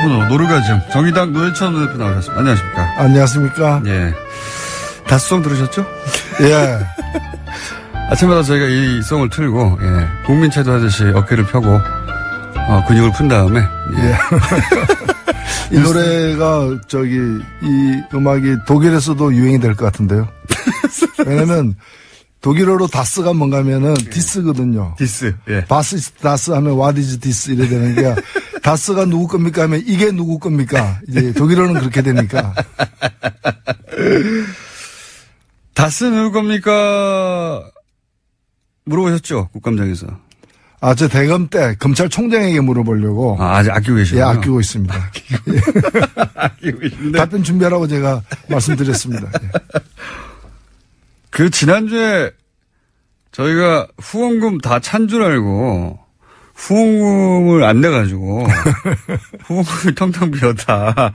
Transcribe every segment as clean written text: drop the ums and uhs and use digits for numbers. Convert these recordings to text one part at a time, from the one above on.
휴대폰으로 노르가즘 정의당 노회찬 대표 나오셨습니다. 안녕하십니까? 안녕하십니까? 예. 다스송 들으셨죠? 예. 아침마다 저희가 이 송을 틀고 예. 국민체조 하듯이 어깨를 펴고 근육을 푼 다음에 예. 이 노래가 이 음악이 독일에서도 유행이 될 것 같은데요. 왜냐면 독일어로 다스가 뭔가 하면은 디스거든요. 디스. 예. 바스 다스 하면 what is this 이래 되는 게 다스가 누구 겁니까 하면 이게 누구 겁니까? 이제 독일어는 그렇게 되니까. 다스 누구 겁니까? 물어보셨죠? 국감장에서. 저 대검 때 검찰총장에게 물어보려고. 아직 아끼고 계시군요. 예, 아끼고 있습니다. 아끼고 계신데. 답변 준비하라고 제가 말씀드렸습니다. 예. 지난주에 저희가 후원금 다 찬 줄 알고 후원금을 안 내가지고 후원금이 텅텅 비었다.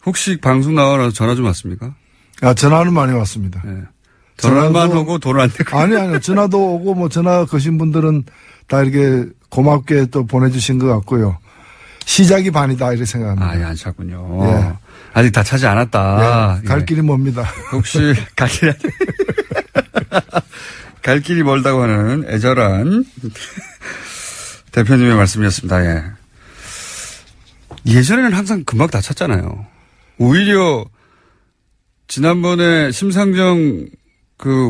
혹시 방송 나와서 전화 좀 왔습니까? 전화는 많이 왔습니다. 네. 전화만 오고 돈을 안 내고. 아니요. 전화도 오고 전화 거신 분들은 다 이렇게 고맙게 또 보내주신 것 같고요. 시작이 반이다 이렇게 생각합니다. 예, 안 찼군요. 예. 아직 다 차지 않았다. 예, 갈 길이 멉니다. 혹시 갈 길이 멀다고 하는 애절한 대표님의 말씀이었습니다. 예. 예전에는 항상 금방 다 찼잖아요. 오히려 지난번에 심상정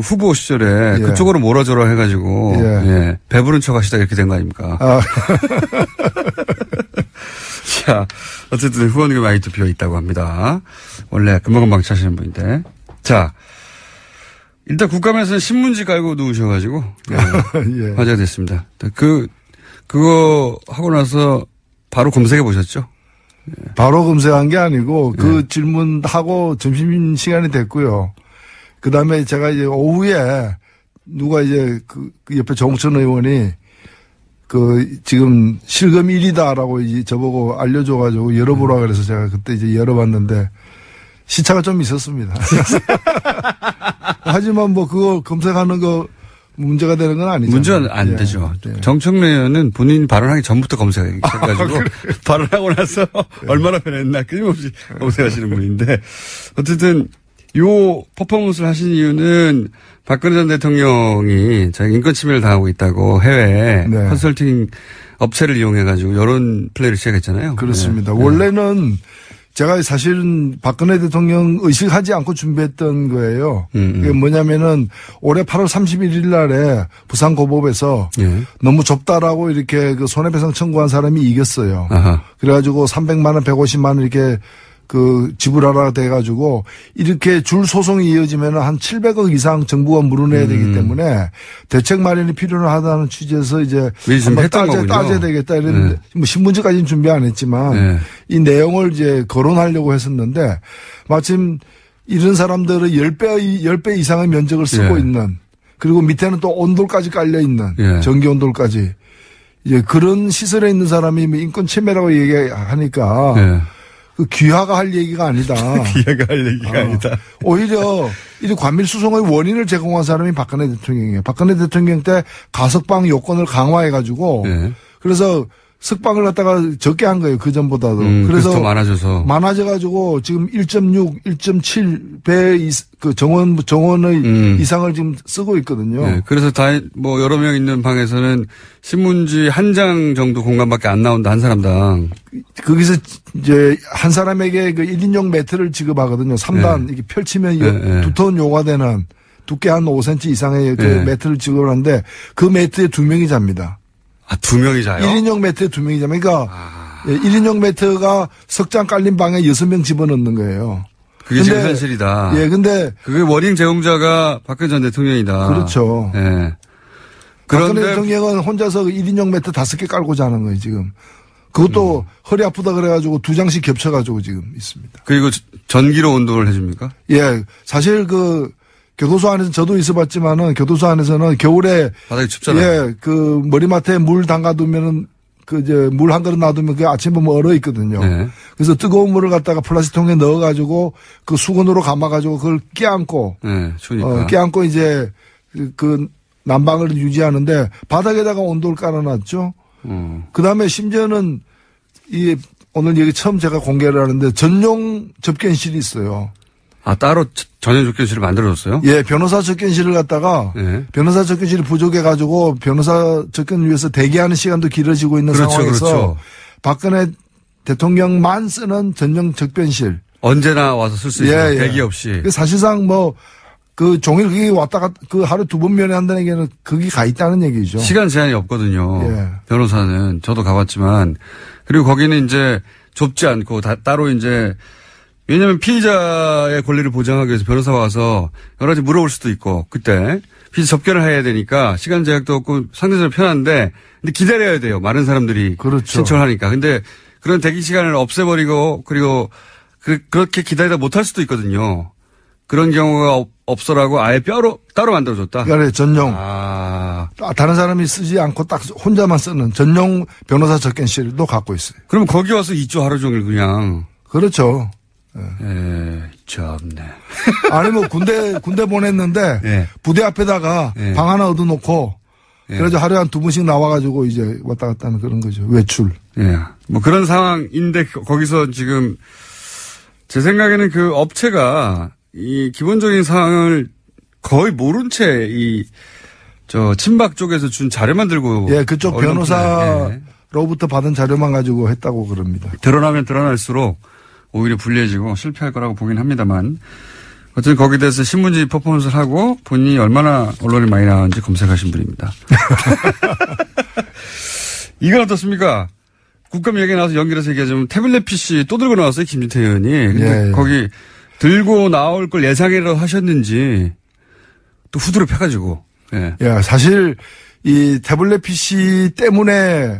후보 시절에 그쪽으로 몰아줘라 해가지고 예. 배부른 척 하시다 이렇게 된 거 아닙니까? 자, 어쨌든 후원금이 많이 또 비어 있다고 합니다. 원래 금방금방 차시는 분인데. 자, 일단 국감에서는 신문지 깔고 누우셔가지고 예. 화제가 됐습니다. 그거 하고 나서 바로 검색해 보셨죠? 예. 바로 검색한 게 아니고 질문하고 점심시간이 됐고요. 그 다음에 제가 이제 오후에 누가 이제 그 옆에 정천 의원이 지금 실검 1위다라고 이제 저보고 알려줘가지고 열어보라 그래서 제가 그때 이제 열어봤는데 시차가 좀 있었습니다. 하지만 그거 검색하는 거 문제가 되는 건 아니죠. 문제는 안 되죠. 정청래 의원은 본인 발언하기 전부터 검색해가지고 발언하고 나서 얼마나 변했나 끊임없이 검색하시는 분인데 어쨌든 요 퍼포먼스를 하신 이유는 박근혜 전 대통령이 자기 인권 침해를 당하고 있다고 해외 컨설팅 업체를 이용해가지고 여론 플레이를 시작했잖아요. 그렇습니다. 원래는 제가 사실은 박근혜 대통령 의식하지 않고 준비했던 거예요. 그게 뭐냐면은 올해 8월 31일 날에 부산고법에서 너무 좁다라고 이렇게 손해배상 청구한 사람이 이겼어요. 그래가지고 300만 원, 150만 원 이렇게 지불하라 돼가지고 이렇게 줄 소송이 이어지면 한 700억 이상 정부가 물어내야 되기 때문에 대책 마련이 필요하다는 취지에서 이제 한번 따져야 되겠다 이랬는데 신문지까지는 준비 안 했지만 이 내용을 이제 거론하려고 했었는데 마침 이런 사람들은 10배 이상의 면적을 쓰고 있는 그리고 밑에는 또 온돌까지 깔려 있는 전기 온돌까지 이제 그런 시설에 있는 사람이 인권 침해라고 얘기하니까 귀하가 할 얘기가 아니다. 귀하가 할 얘기가 아니다. 오히려 이 관밀수송의 원인을 제공한 사람이 박근혜 대통령이에요. 박근혜 대통령 때 가석방 요건을 강화해가지고 그래서 석방을 갖다가 적게 한 거예요. 그 전보다도. 그래서 더 많아져가지고 지금 1.6, 1.7배 정원의 이상을 지금 쓰고 있거든요. 그래서 여러 명 있는 방에서는 신문지 한 장 정도 공간밖에 안 나온다, 한 사람당. 거기서 이제 한 사람에게 1인용 매트를 지급하거든요. 3단 이렇게 펼치면 두터운 요가 되는 두께 한 5cm 이상의 매트를 지급하는데 그 매트에 2명이 잡니다. 2명이 자요? 1인용 매트에 2명이 자요. 그러니까 1인용 매트가 석장 깔린 방에 6명 집어넣는 거예요. 그게 지금 현실이다. 근데 그게 원인 제공자가 박근혜 전 대통령이다. 그렇죠. 박근혜 대통령은 혼자서 1인용 매트 5개 깔고 자는 거예요, 지금. 그것도 허리 아프다 그래가지고 2장씩 겹쳐가지고 지금 있습니다. 그리고 전기로 온도를 해줍니까? 사실 교도소 안에서 저도 있어봤지만은 교도소 안에서는 겨울에 바닥이 춥잖아요. 머리맡에 물 담가두면은 물 한 그릇 놔두면 아침에 보면 얼어 있거든요. 그래서 뜨거운 물을 갖다가 플라스틱통에 넣어가지고 수건으로 감아가지고 그걸 껴안고 껴안고 이제 난방을 유지하는데 바닥에다가 온도를 깔아놨죠. 그 다음에 심지어는 이 오늘 여기 처음 제가 공개를 하는데 전용 접견실이 있어요. 아, 따로 전용 접견실을 만들어줬어요? 예, 변호사 접견실을 갖다가 변호사 접견실이 부족해가지고 변호사 접견을 위해서 대기하는 시간도 길어지고 있는 상황에서 박근혜 대통령만 쓰는 전용 접견실. 언제나 와서 쓸 수 있어요. 대기 없이. 사실상 그 종일 거기 왔다가 그 하루 2번 면회한다는 얘기는 거기 가 있다는 얘기죠. 시간 제한이 없거든요. 변호사는. 저도 가봤지만. 그리고 거기는 이제 좁지 않고 따로 이제 왜냐하면 피의자의 권리를 보장하기 위해서 변호사가 와서 여러 가지 물어볼 수도 있고 그때 피의자 접견을 해야 되니까 시간 제약도 없고 상대적으로 편한데 근데 기다려야 돼요. 많은 사람들이 그렇죠. 신청하니까. 근데 그런 대기 시간을 없애버리고 그리고 그렇게 기다리다 못할 수도 있거든요. 그런 경우가 없어라고 아예 따로 만들어줬다. 그래 전용. 다른 사람이 쓰지 않고 딱 혼자만 쓰는 전용 변호사 접견실도 갖고 있어요. 그럼 거기 와서 2주 하루 종일 그냥. 그렇죠. 참네. 아니 군대 보냈는데 부대 앞에다가 방 하나 얻어놓고 그래서 하루에 한 2번씩 나와가지고 이제 왔다 갔다 하는 그런 거죠. 외출. 뭐 그런 상황인데 거기서 지금 제 생각에는 그 업체가 이 기본적인 상황을 거의 모른 채 친박 쪽에서 준 자료만 들고. 그쪽 변호사로부터 받은 자료만 가지고 했다고 그럽니다. 드러나면 드러날수록 오히려 불리해지고 실패할 거라고 보긴 합니다만. 어쨌든 거기에 대해서 신문지 퍼포먼스를 하고 본인이 얼마나 언론에 많이 나왔는지 검색하신 분입니다. 이건 어떻습니까? 국감 얘기 나와서 연결해서 얘기하자면 태블릿 PC 또 들고 나왔어요. 김진태 의원이. 근데 거기 들고 나올 걸 예상이라도 하셨는지 또 후드로 펴가지고. 사실 이 태블릿 PC 때문에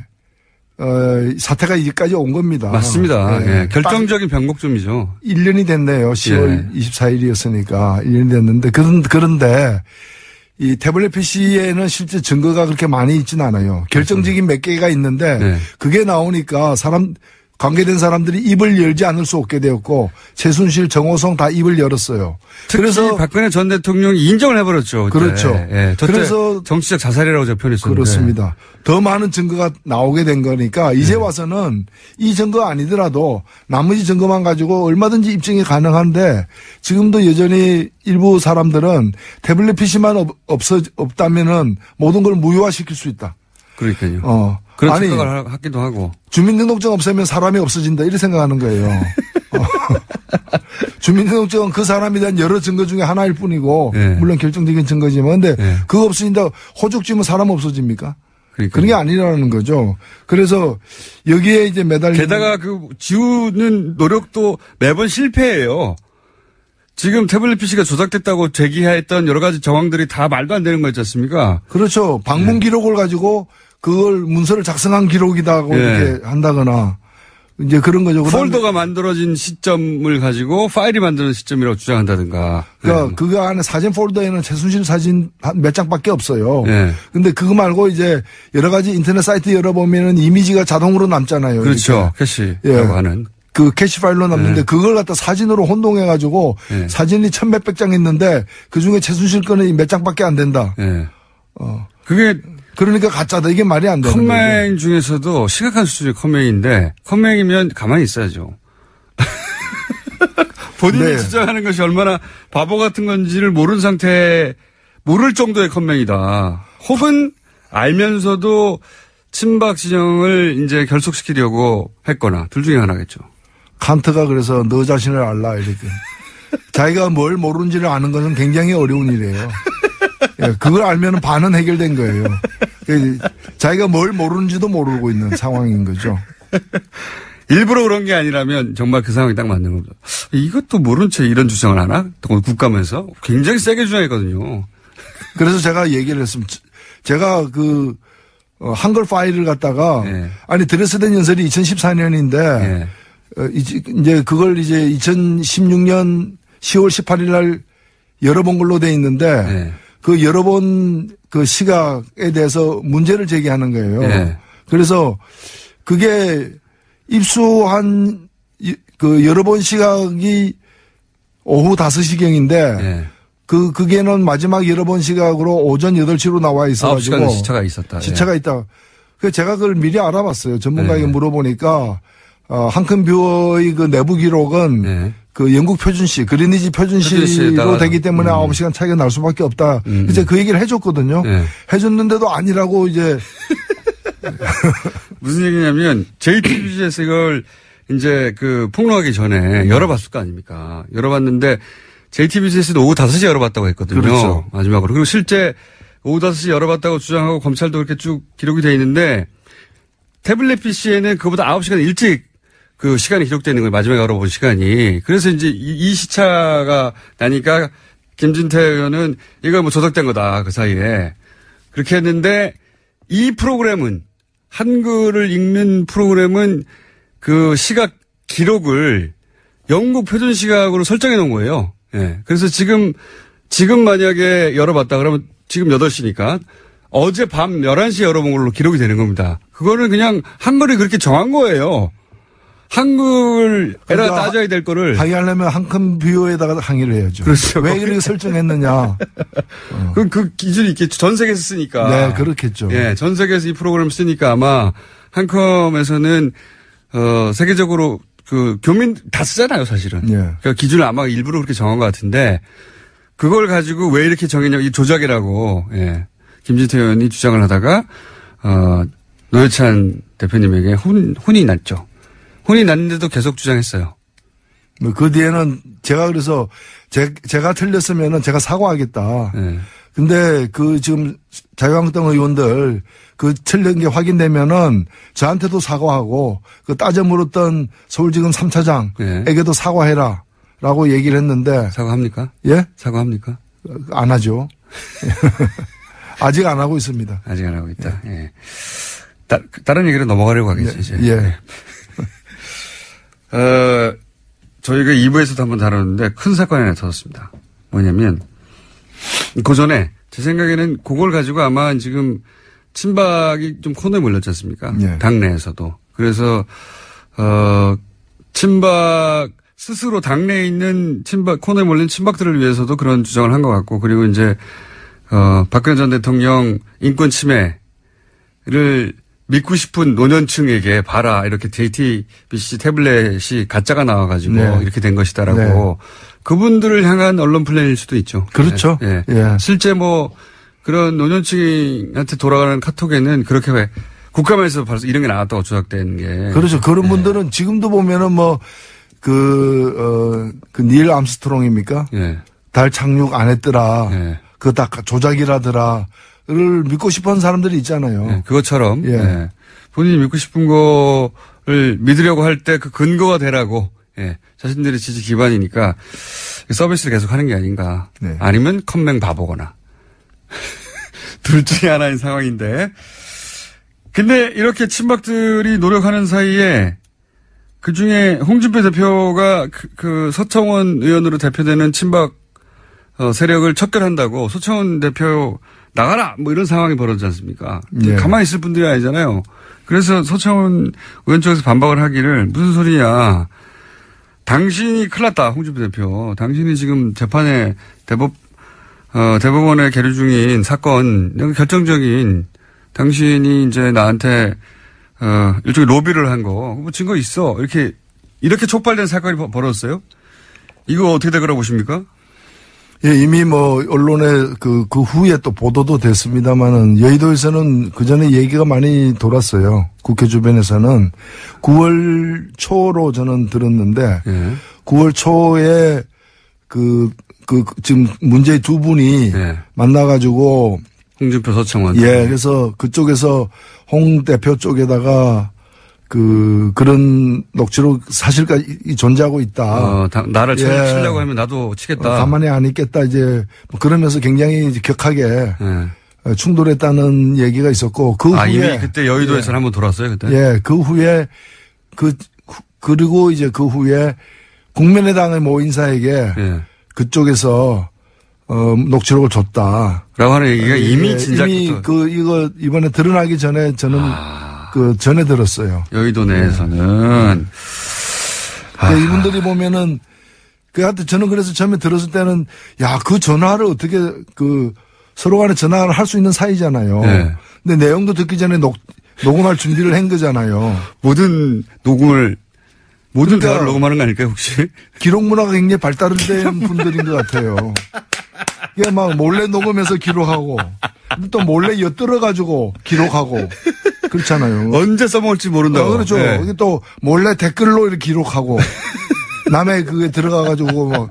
사태가 여기까지 온 겁니다. 맞습니다. 결정적인 변곡점이죠. 1년이 됐네요. 10월 24일이었으니까 1년이 됐는데 그런데 이 태블릿 PC에는 실제 증거가 그렇게 많이 있지는 않아요. 결정적인 몇 개가 있는데 그게 나오니까 관계된 사람들이 입을 열지 않을 수 없게 되었고 최순실, 정호성 다 입을 열었어요. 그래서 박근혜 전 대통령이 인정을 해버렸죠. 그때. 그렇죠. 그래서 정치적 자살이라고 제가 표현했었는데. 그렇습니다. 더 많은 증거가 나오게 된 거니까 이제 와서는 이 증거 아니더라도 나머지 증거만 가지고 얼마든지 입증이 가능한데 지금도 여전히 일부 사람들은 태블릿 PC만 없다면은 모든 걸 무효화시킬 수 있다. 그러니까요. 그런 생각을 하기도 하고. 주민등록증 없애면 사람이 없어진다 이렇게 생각하는 거예요. 주민등록증은 그 사람에 대한 여러 증거 중에 하나일 뿐이고 물론 결정적인 증거지만 근데 그거 없어진다 호적 지으면 사람 없어집니까? 그런 게 아니라는 거죠. 그래서 여기에 이제 매달리는. 게다가 그 지우는 노력도 매번 실패해요. 지금 태블릿 PC가 조작됐다고 제기했던 여러 가지 정황들이 다 말도 안 되는 거 있지 않습니까? 그렇죠. 방문 기록을 가지고 그걸 문서를 작성한 기록이다고 이렇게 한다거나 이제 그런 거죠. 폴더가 만들어진 시점을 가지고 파일이 만드는 시점이라고 주장한다든가. 그러니까 그거 안에 사진 폴더에는 최순실 사진 몇 장밖에 없어요. 근데 그거 말고 이제 여러 가지 인터넷 사이트 열어보면은 이미지가 자동으로 남잖아요. 그렇죠. 캐시라고 하는. 그 캐시 파일로 남는데 그걸 갖다 사진으로 혼동해가지고 사진이 1000몇백 장 있는데 그중에 최순실 거는 몇 장밖에 안 된다. 그게 그러니까 가짜다. 이게 말이 안 되는 거죠. 컴맹 중에서도 심각한 수준의 컴맹인데 컴맹이면 가만히 있어야죠. 본인이 주장하는 것이 얼마나 바보 같은 건지를 모르는 상태에 모를 정도의 컴맹이다. 혹은 알면서도 친박 진영을 이제 결속시키려고 했거나 둘 중에 하나겠죠. 칸트가 그래서 너 자신을 알라 이렇게. 자기가 뭘 모르는지를 아는 것은 굉장히 어려운 일이에요. 그걸 알면 반은 해결된 거예요. 자기가 뭘 모르는지도 모르고 있는 상황인 거죠. 일부러 그런 게 아니라면 정말 그 상황이 딱 맞는 겁니다. 이것도 모른 채 이런 주장을 하나? 국감에서 굉장히 세게 주장했거든요. 그래서 제가 얘기를 했습니다. 제가 한글 파일을 갖다가 아니 드레스덴 연설이 2014년인데 이제 그걸 이제 2016년 10월 18일 날 열어본 걸로 돼 있는데 그 여러 번 그 시각에 대해서 문제를 제기하는 거예요. 그래서 그게 입수한 그 여러 번 시각이 오후 5시경인데 그게는 마지막 여러 번 시각으로 오전 8시로 나와 있어가지고 9시간 시차가 있었다. 시차가 있다. 그래서 제가 그걸 미리 알아봤어요. 전문가에게 물어보니까 한컴뷰어의 그 내부 기록은 네. 그 영국 표준시, 그리니지 표준시로 되기 때문에 9시간 차이가 날 수밖에 없다. 이제 그 얘기를 해줬거든요. 네. 해줬는데도 아니라고 이제. 무슨 얘기냐면 JTBC에서 이걸 이제 그 폭로하기 전에 열어봤을 거 아닙니까? 열어봤는데 JTBC에서도 오후 5시에 열어봤다고 했거든요. 그렇죠. 마지막으로. 그리고 실제 오후 5시에 열어봤다고 주장하고 검찰도 그렇게 쭉 기록이 돼 있는데 태블릿 PC에는 그보다 9시간 일찍 그 시간이 기록되는 거예요. 마지막에 열어본 시간이. 그래서 이제 이 시차가 나니까 김진태 의원은 이거 뭐 조작된 거다. 그 사이에. 그렇게 했는데 이 프로그램은 한글을 읽는 프로그램은 그 시각 기록을 영국 표준 시각으로 설정해 놓은 거예요. 예. 그래서 지금 만약에 열어봤다 그러면 지금 8시니까 어제 밤 11시에 열어본 걸로 기록이 되는 겁니다. 그거는 그냥 한글이 그렇게 정한 거예요. 한글에다 그러니까 따져야 될 거를. 항의하려면 한컴뷰어에다가 항의를 해야죠. 그렇죠. 왜 그렇게 설정했느냐. 그 기준이 있겠죠. 전 세계에서 쓰니까. 네, 그렇겠죠. 예, 전 세계에서 이 프로그램을 쓰니까 아마 한컴에서는, 세계적으로 그 교민 다 쓰잖아요, 사실은. 예. 그러니까 기준을 아마 일부러 그렇게 정한 것 같은데 그걸 가지고 왜 이렇게 정했냐면 이 조작이라고, 예. 김진태 의원이 주장을 하다가, 노회찬 대표님에게 혼이 났죠. 혼이 났는데도 계속 주장했어요. 뭐 그 뒤에는 제가 그래서 제가 틀렸으면은 제가 사과하겠다. 네. 근데 그 지금 자유한국당 의원들 그 틀린 게 확인되면은 저한테도 사과하고 그 따져 물었던 서울지검 3차장에게도 네. 사과해라라고 얘기를 했는데. 사과합니까? 예? 사과합니까? 안 하죠. 아직 안 하고 있습니다. 아직 안 하고 있다. 예. 예. 다른 얘기로 넘어가려고 하겠죠, 이제. 예. 네. 저희가 2부에서도 한번 다뤘는데 큰 사건이 하나 터졌습니다. 뭐냐면, 그 전에 제 생각에는 그걸 가지고 아마 지금 친박이 좀 코너에 몰렸지 않습니까? 예. 당내에서도. 그래서, 친박, 스스로 당내에 있는 친박, 코너에 몰린 친박들을 위해서도 그런 주장을 한 것 같고, 그리고 이제, 박근혜 전 대통령 인권 침해를 믿고 싶은 노년층에게 봐라. 이렇게 JTBC 태블릿이 가짜가 나와가지고 네. 이렇게 된 것이다라고. 네. 그분들을 향한 언론 플레이일 수도 있죠. 그렇죠. 예. 네. 네. 실제 뭐 그런 노년층한테 돌아가는 카톡에는 그렇게 왜 국감에서 벌써 이런 게 나왔다고 조작된 게. 그렇죠. 그런 분들은 지금도 보면은 뭐 닐 암스트롱입니까? 네. 달 착륙 안 했더라. 네. 그거 다 조작이라더라. 를 믿고 싶은 사람들이 있잖아요. 네, 그것처럼 예. 네. 본인이 믿고 싶은 거를 믿으려고 할 때 그 근거가 되라고 예. 자신들의 지지 기반이니까 서비스를 계속 하는 게 아닌가. 네. 아니면 컴맹 바보거나. 둘 중에 하나인 상황인데. 근데 이렇게 친박들이 노력하는 사이에 그중에 홍준표 대표가 그 서청원 의원으로 대표되는 친박 세력을 척결한다고 서청원 대표 나가라! 뭐 이런 상황이 벌어지지 않습니까? 네. 가만히 있을 분들이 아니잖아요. 그래서 서청원 의원 쪽에서 반박을 하기를 무슨 소리냐. 당신이 큰일 났다. 홍준표 대표. 당신이 지금 재판에 대법원에 계류 중인 사건, 결정적인 당신이 이제 나한테, 일종의 로비를 한 거. 뭐 증거 있어. 이렇게 촉발된 사건이 벌어졌어요? 이거 어떻게 되거라 보십니까? 예, 이미 뭐, 언론에 그 후에 또 보도도 됐습니다만은, 여의도에서는 그 전에 얘기가 많이 돌았어요. 국회 주변에서는. 9월 초로 저는 들었는데, 예. 9월 초에 지금 문제의 두 분이 예. 만나가지고, 홍준표 서청원. 예, 그래서 그쪽에서 홍 대표 쪽에다가 그런 녹취록 사실까지 존재하고 있다. 나를 치려고 하면 나도 치겠다. 가만히 안 있겠다. 이제 그러면서 굉장히 격하게 충돌했다는 얘기가 있었고 그 후에 이미 그때 여의도에서 한번 돌았어요 그때. 예, 그 후에 그리고 이제 그 후에 국민의당의 모 인사에게 그쪽에서 녹취록을 줬다. 라고 하는 얘기가 이미 진작부터. 이미 이거 이번에 드러나기 전에 저는 전에 들었어요. 여의도 내에서는. 이분들이 보면은, 하여튼 저는 그래서 처음에 들었을 때는, 그 전화를 어떻게, 서로 간에 전화를 할 수 있는 사이잖아요. 네. 근데 내용도 듣기 전에 녹음할 준비를 한 거잖아요. 모든 녹음을 모든 대화를 녹음하는 거 아닐까요, 혹시? 기록 문화가 굉장히 발달된 분들인 것 같아요. 이게 막 몰래 녹음해서 기록하고, 또 몰래 엿들어가지고 기록하고, 그렇잖아요. 언제 써먹을지 모른다고. 그렇죠. 네. 또 몰래 댓글로 이렇게 기록하고, 남의 그게 들어가가지고, 뭐,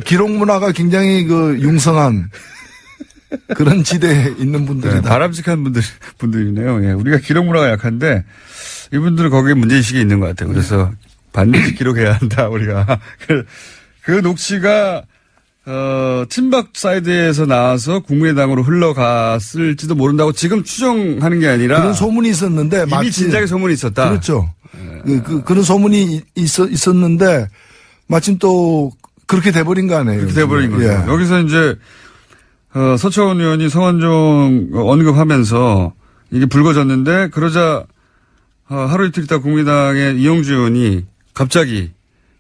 기록 문화가 굉장히 융성한 그런 지대에 있는 분들이다. 네, 바람직한 분들이네요. 예. 우리가 기록 문화가 약한데, 이분들은 거기에 문제의식이 있는 것 같아요. 그래서 반드시 기록해야 한다, 우리가. 그 녹취가, 친박 사이드에서 나와서 국민의당으로 흘러갔을지도 모른다고 지금 추정하는 게 아니라. 그런 소문이 있었는데. 이미 진작에 소문이 있었다. 그렇죠. 그런 소문이 있었는데, 마침 또 그렇게 돼버린 거 아니에요. 그렇게 돼버린 거죠. 예. 여기서 이제, 서초원 의원이 성완종 언급하면서 이게 불거졌는데, 그러자, 하루 이틀 있다 국민의당의 이용주 의원이 갑자기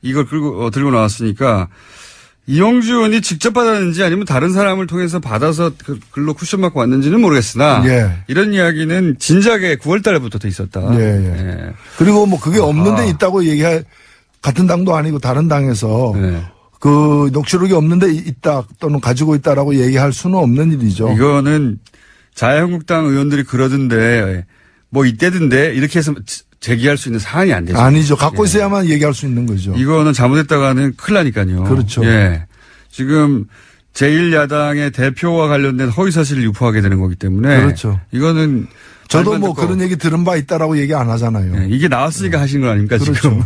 이걸 들고 나왔으니까 이용주 의원이 직접 받았는지 아니면 다른 사람을 통해서 받아서 글로 쿠션 맞고 왔는지는 모르겠으나 예. 이런 이야기는 진작에 9월 달부터 돼 있었다. 예, 예. 예. 그리고 뭐 그게 없는데 있다고 같은 당도 아니고 다른 당에서 예. 그 녹취록이 없는데 있다 또는 가지고 있다라고 얘기할 수는 없는 일이죠. 이거는 자유한국당 의원들이 그러던데 뭐 이때던데 이렇게 해서 제기할 수 있는 사안이 안 되죠. 아니죠. 갖고 있어야만 예. 얘기할 수 있는 거죠. 이거는 잘못했다가는 큰일 나니까요. 그렇죠. 예. 지금 제1야당의 대표와 관련된 허위사실을 유포하게 되는 거기 때문에. 그렇죠. 이거는. 저도 뭐 그런 얘기 들은 바 있다라고 얘기 안 하잖아요. 예. 이게 나왔으니까 하신 건 아닙니까? 그렇죠. 지금.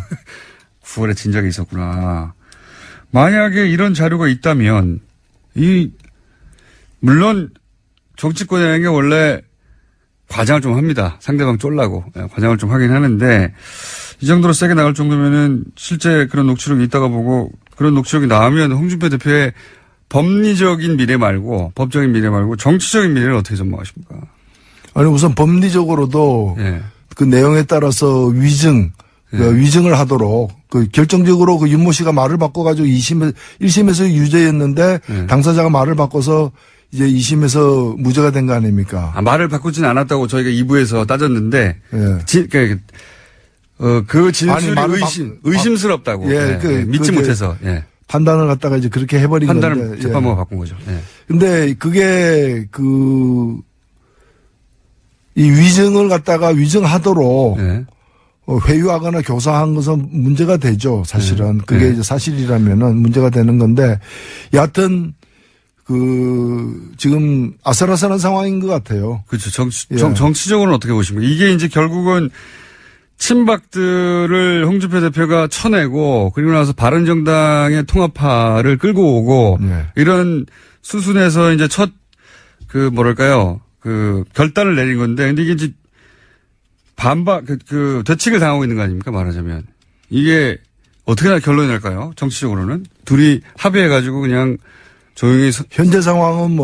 9월에 진작에 있었구나. 만약에 이런 자료가 있다면 물론 정치권이라는 게 원래 과장을 좀 합니다. 상대방 쫄라고. 과장을 좀 하긴 하는데 이 정도로 세게 나갈 정도면은 실제 그런 녹취록이 있다가 보고 그런 녹취록이 나오면 홍준표 대표의 법리적인 미래 말고 법적인 미래 말고 정치적인 미래를 어떻게 전망하십니까? 아니 우선 법리적으로도 예. 그 내용에 따라서 위증을 하도록 결정적으로 윤모 씨가 말을 바꿔가지고 1심에서 유죄였는데 당사자가 말을 바꿔서 이제 2심에서 무죄가 된 거 아닙니까? 말을 바꾸진 않았다고 저희가 2부에서 따졌는데, 예. 그 진술이 의심스럽다고. 예, 믿지 못해서. 예. 판단을 갖다가 이제 그렇게 해버린 건데. 판단을 재판부가 바꾼 거죠. 예. 근데 그게 이 위증을 갖다가 위증하도록 예. 회유하거나 교사한 것은 문제가 되죠. 사실은. 그게 이제 사실이라면은 문제가 되는 건데, 여하튼 지금 아슬아슬한 상황인 것 같아요. 그렇죠. 정치적으로는 어떻게 보십니까? 이게 이제 결국은 친박들을 홍준표 대표가 쳐내고 그리고 나서 바른정당의 통합파를 끌고 오고 이런 수순에서 이제 첫 결단을 내린 건데 근데 이게 이제 되칙을 당하고 있는 거 아닙니까? 말하자면. 이게 어떻게 결론이 날까요? 정치적으로는. 둘이 합의해가지고 그냥 조용히. 현재 상황은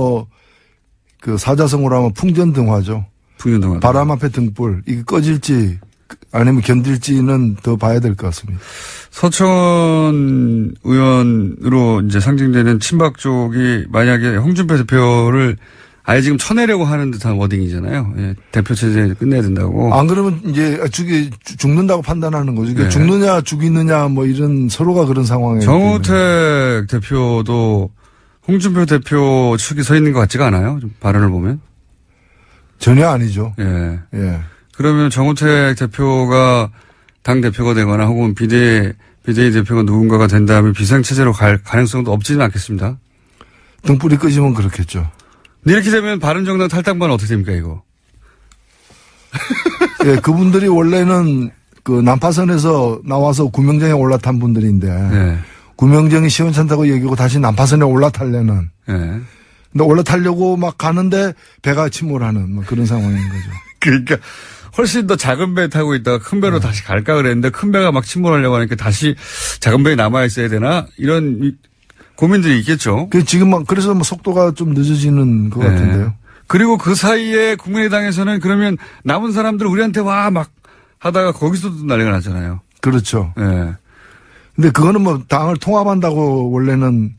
사자성어로 하면 풍전등화죠. 풍전등화. 바람 앞에 등불. 이게 꺼질지 아니면 견딜지는 더 봐야 될 것 같습니다. 서천 의원으로 이제 상징되는 친박 쪽이 만약에 홍준표 대표를 아예 지금 쳐내려고 하는 듯한 워딩이잖아요. 예, 대표 체제 끝내야 된다고. 안 그러면 이제 죽는다고 판단하는 거죠. 네. 죽느냐 죽이느냐 뭐 이런 서로가 그런 상황에. 정우택 대표도 홍준표 대표 측이 서 있는 것 같지가 않아요? 좀 발언을 보면. 전혀 아니죠. 예. 예. 그러면 정우택 대표가 당 대표가 되거나 혹은 비대위 대표가 누군가가 된다면 비상체제로 갈 가능성도 없지는 않겠습니다. 등불이 끄지면 그렇겠죠. 이렇게 되면 바른정당 탈당반 어떻게 됩니까, 이거? 예, 그분들이 원래는 난파선에서 나와서 구명정에 올라탄 분들인데, 네. 구명정이 시원찮다고 얘기하고 다시 난파선에 올라타려는. 네. 근데 올라타려고 막 가는데 배가 침몰하는 그런 상황인 거죠. 그러니까 훨씬 더 작은 배 타고 있다가 큰 배로 다시 갈까 그랬는데 큰 배가 막 침몰하려고 하니까 다시 작은 배에 남아 있어야 되나? 이런 고민들이 있겠죠. 그래서 속도가 좀 늦어지는 것 같은데요. 그리고 그 사이에 국민의당에서는 그러면 남은 사람들 우리한테 와 막 하다가 거기서도 난리가 났잖아요. 그렇죠. 예. 근데 그거는 뭐 당을 통합한다고 원래는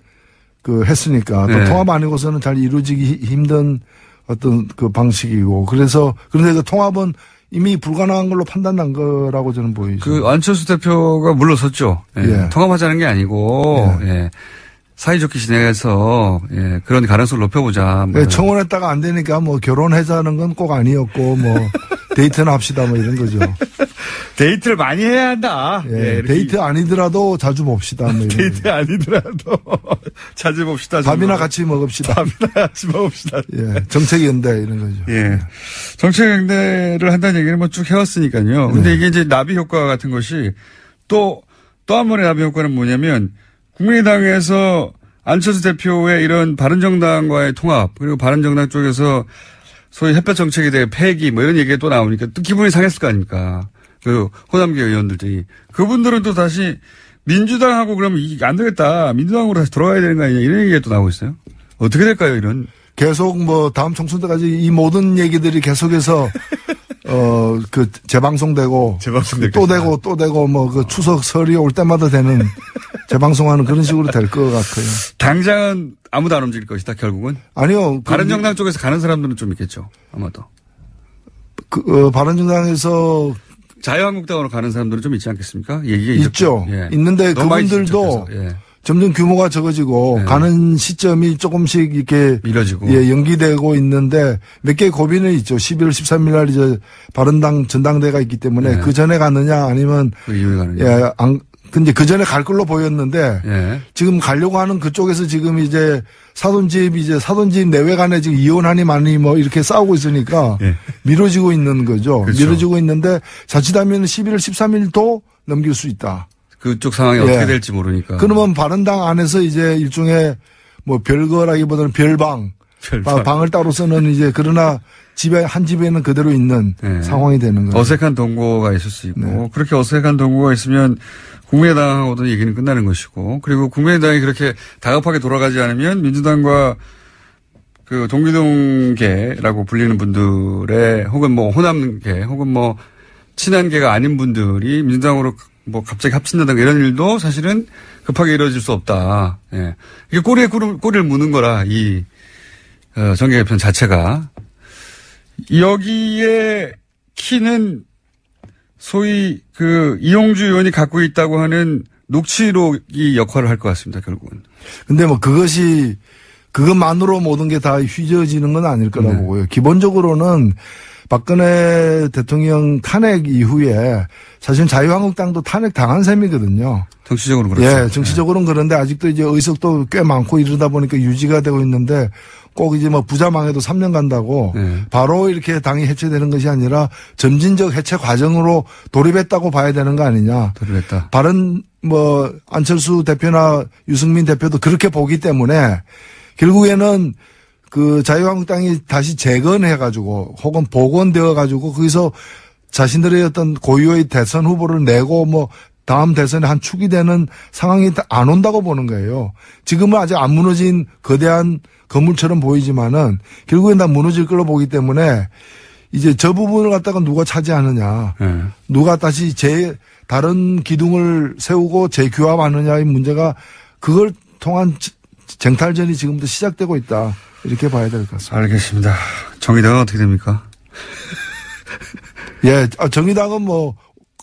했으니까 또 통합 아니고서는 잘 이루어지기 힘든 어떤 방식이고 그런데 통합은 이미 불가능한 걸로 판단난 거라고 저는 보이죠. 그 안철수 대표가 물러섰죠. 예. 예. 통합하자는 게 아니고 예. 예. 사이좋게 지내서 예. 그런 가능성을 높여보자. 뭐. 예. 청원했다가 안 되니까 뭐 결혼하자는 건 꼭 아니었고 뭐 데이트나 합시다 뭐 이런 거죠. 데이트를 많이 해야 한다. 예. 예. 데이트 아니더라도 자주 봅시다. 뭐 이런 데이트 거죠. 아니더라도 자주 봅시다. 밥이나 같이 먹읍시다. 밥이나 같이 먹읍시다. 예. 정책연대 이런 거죠. 예. 정책연대를 한다는 얘기는 뭐 쭉 해왔으니까요. 근데 이게 이제 나비 효과 같은 것이 또 한 번의 나비 효과는 뭐냐면 국민의당에서 안철수 대표의 이런 바른정당과의 통합 그리고 바른정당 쪽에서 소위 햇볕 정책에 대해 폐기 뭐 이런 얘기가 또 나오니까 또 기분이 상했을 거 아닙니까. 그 호남계 의원들이. 그분들은 또 다시 민주당하고 그러면 이게 안 되겠다. 민주당으로 다시 돌아가야 되는 거 아니냐 이런 얘기가 또 나오고 있어요. 어떻게 될까요 이런. 계속 뭐 다음 총선 때까지 이 모든 얘기들이 계속해서 그 재방송되고 또 되고 뭐 그 추석 설이 올 때마다 되는 재방송하는 그런 식으로 될 것 같아요. 당장은 아무도 안 움직일 것이다 결국은. 아니요. 바른정당 쪽에서 가는 사람들은 좀 있겠죠 아마도. 바른정당에서 자유한국당으로 가는 사람들은 좀 있지 않겠습니까? 얘기가 있죠. 예. 있는데 그분들도 예. 점점 규모가 적어지고 가는 시점이 조금씩 이렇게 미뤄지고 예, 연기되고 있는데 몇 개의 고비는 있죠. 11월 13일 날 이제 바른당 전당대회가 있기 때문에 그 전에 가느냐 아니면 그 이후에 가느냐. 예, 근데 그 전에 갈 걸로 보였는데 지금 가려고 하는 그쪽에서 지금 이제 사돈집 내외간에 지금 이혼하니 마니 뭐 이렇게 싸우고 있으니까 미뤄지고 있는 거죠. 그렇죠. 미뤄지고 있는데 자칫하면 11월 13일도 넘길 수 있다. 그쪽 상황이 어떻게 될지 모르니까. 그러면 바른당 안에서 이제 일종의 뭐 별거라기보다는 방을 따로 쓰는 이제 그러나 한 집에는 그대로 있는 상황이 되는 거죠. 어색한 동거가 있을 수 있고 그렇게 어색한 동거가 있으면 국민의당하고도 얘기는 끝나는 것이고 그리고 국민의당이 그렇게 다급하게 돌아가지 않으면 민주당과 그 동기동계라고 불리는 분들의 혹은 뭐 호남계 혹은 뭐 친한계가 아닌 분들이 민주당으로 뭐 갑자기 합친다든가 이런 일도 사실은 급하게 이루어질 수 없다. 예. 이게 꼬리에 꼬리를 무는 거라 이 정계 개편 자체가. 여기에 키는 소위 그 이용주 의원이 갖고 있다고 하는 녹취록이 역할을 할 것 같습니다. 결국은. 근데 뭐 그것만으로 모든 게 다 휘저어지는 건 아닐 거라고 보고요. 기본적으로는 박근혜 대통령 탄핵 이후에 사실 자유한국당도 탄핵 당한 셈이거든요. 정치적으로 그렇죠. 예, 정치적으로는 그런데 아직도 이제 의석도 꽤 많고 이러다 보니까 유지가 되고 있는데 꼭 이제 뭐 부자망해도 3년 간다고 바로 이렇게 당이 해체되는 것이 아니라 점진적 해체 과정으로 돌입했다고 봐야 되는 거 아니냐. 돌입했다. 바른 뭐 안철수 대표나 유승민 대표도 그렇게 보기 때문에 결국에는 그 자유한국당이 다시 재건해가지고 혹은 복원되어가지고 거기서 자신들의 어떤 고유의 대선 후보를 내고 뭐 다음 대선에 한 축이 되는 상황이 안 온다고 보는 거예요. 지금은 아직 안 무너진 거대한 건물처럼 보이지만은 결국엔 다 무너질 걸로 보기 때문에 이제 저 부분을 갖다가 누가 차지하느냐, 누가 다시 다른 기둥을 세우고 재규합하느냐의 문제가 그걸 통한 쟁탈전이 지금부터 시작되고 있다. 이렇게 봐야 될 것 같습니다. 알겠습니다. 정의당은 어떻게 됩니까? 예, 정의당은 뭐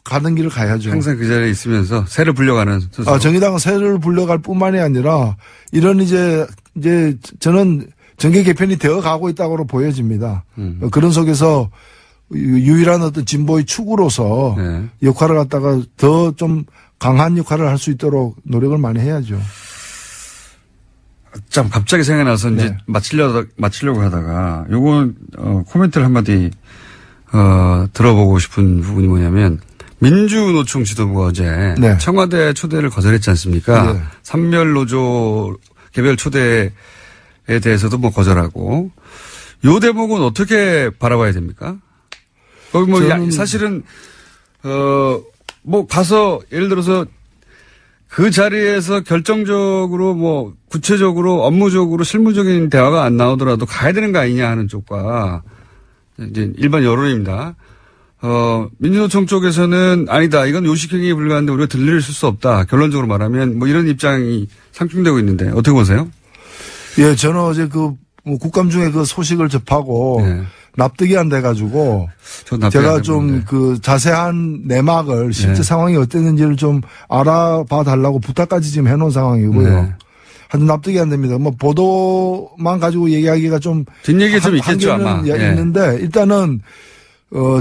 가는 길을 가야죠. 항상 그 자리에 있으면서 새를 불려가는 스스로. 정의당은 새를 불려갈 뿐만이 아니라 이런 이제 저는 정계 개편이 되어 가고 있다고 보여집니다. 그런 속에서 유일한 어떤 진보의 축으로서 역할을 갖다가 더 좀 강한 역할을 할 수 있도록 노력을 많이 해야죠. 참 갑자기 생각나서 이제 마치려고 하다가 요건 코멘트를 한마디 들어보고 싶은 부분이 뭐냐면 민주노총 지도부가 어제 청와대 초대를 거절했지 않습니까? 산별노조 개별 초대에 대해서도 뭐 거절하고 요 대목은 어떻게 바라봐야 됩니까? 거기 뭐 사실은 뭐 가서 예를 들어서 그 자리에서 결정적으로 뭐 구체적으로 업무적으로 실무적인 대화가 안 나오더라도 가야 되는 거 아니냐 하는 쪽과 이제 일반 여론입니다. 민주노총 쪽에서는 아니다. 이건 요식행위에 불과한데 우리가 들릴 수 없다. 결론적으로 말하면 뭐 이런 입장이 상충되고 있는데 어떻게 보세요? 예, 저는 어제 국감 중에 그 소식을 접하고 납득이 안 돼가지고 제가 좀 그 자세한 내막을 실제 상황이 어땠는지를 좀 알아봐 달라고 부탁까지 지금 해놓은 상황이고요. 하여튼 납득이 안 됩니다. 뭐 보도만 가지고 얘기하기가 좀 뒷얘기 좀 있겠죠 아마. 있는데 일단은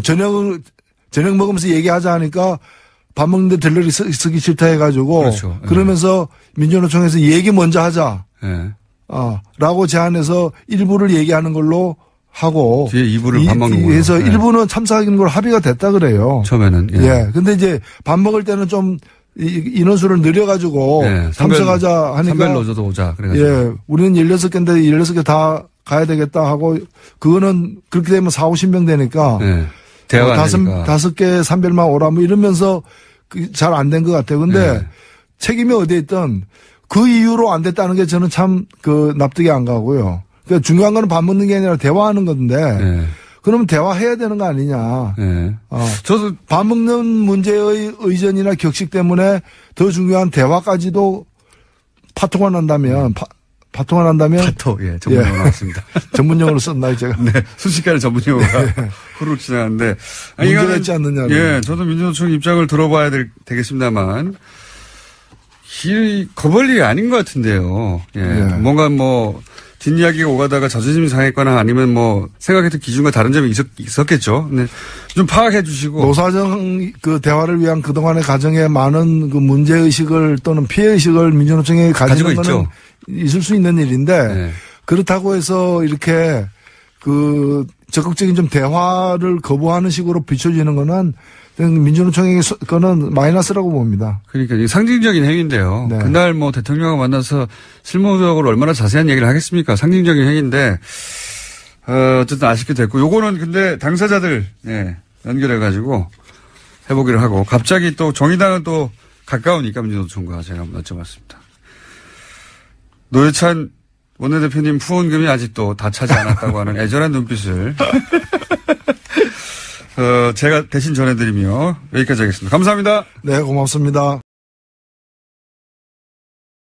저녁 먹으면서 얘기하자 하니까 밥 먹는데 들러리 쓰기 싫다 해가지고 그렇죠. 그러면서 민주노총에서 얘기 먼저 하자. 라고 제안해서 일부를 얘기하는 걸로 하고 뒤에 2부를 밥 먹는 거예요. 그래서 일부는 참석하는 걸 합의가 됐다 그래요. 처음에는. 근데 이제 밥 먹을 때는 좀 인원수를 늘려가지고 참석하자 하니까 선별 노조도 오자. 그래가지고. 우리는 16개인데 16개 다 가야 되겠다 하고 그거는 그렇게 되면 40-50명 되니까 대화가 안 되니까. 5개 선별만 오라 뭐 이러면서 잘 안 된 것 같아요. 근데 책임이 어디에 있든 그 이유로 안 됐다는 게 저는 참 그 납득이 안 가고요. 그러니까 중요한 거는 밥 먹는 게 아니라 대화하는 건데 그러면 대화해야 되는 거 아니냐. 저도 밥 먹는 문제의 의전이나 격식 때문에 더 중요한 대화까지도 파토가 난다면 파토, 전문용어 나왔습니다. 전문용어로 썼나요, 제가? 네, 순식간에 전문용어가 후루룩 지나갔는데. 문제가 있지 않느냐. 저도 민주노총 입장을 들어봐야 되겠습니다만, 겁을 일이 아닌 것 같은데요. 뭔가 뭐, 뒷이야기가 오가다가 자존심이 상했거나 아니면 뭐, 생각했던 기준과 다른 점이 있었겠죠. 네. 좀 파악해 주시고. 노사정 그 대화를 위한 그동안의 과정에 많은 그 문제의식을 또는 피해의식을 민주노총이 가지고 있죠. 있을 수 있는 일인데 그렇다고 해서 이렇게 그 적극적인 좀 대화를 거부하는 식으로 비춰지는 거는 민주노총의 거는 마이너스라고 봅니다. 그러니까 상징적인 행위인데요. 그날 뭐 대통령과 만나서 실무적으로 얼마나 자세한 얘기를 하겠습니까? 상징적인 행위인데 어쨌든 아쉽게 됐고 요거는 근데 당사자들 연결해가지고 해보기를 하고 갑자기 또 정의당은 또 가까우니까 민주노총과 제가 한번 여쭤봤습니다. 노회찬 원내대표님 후원금이 아직도 다 차지 않았다고 하는 애절한 눈빛을 제가 대신 전해드리며 여기까지 하겠습니다. 감사합니다. 네, 고맙습니다.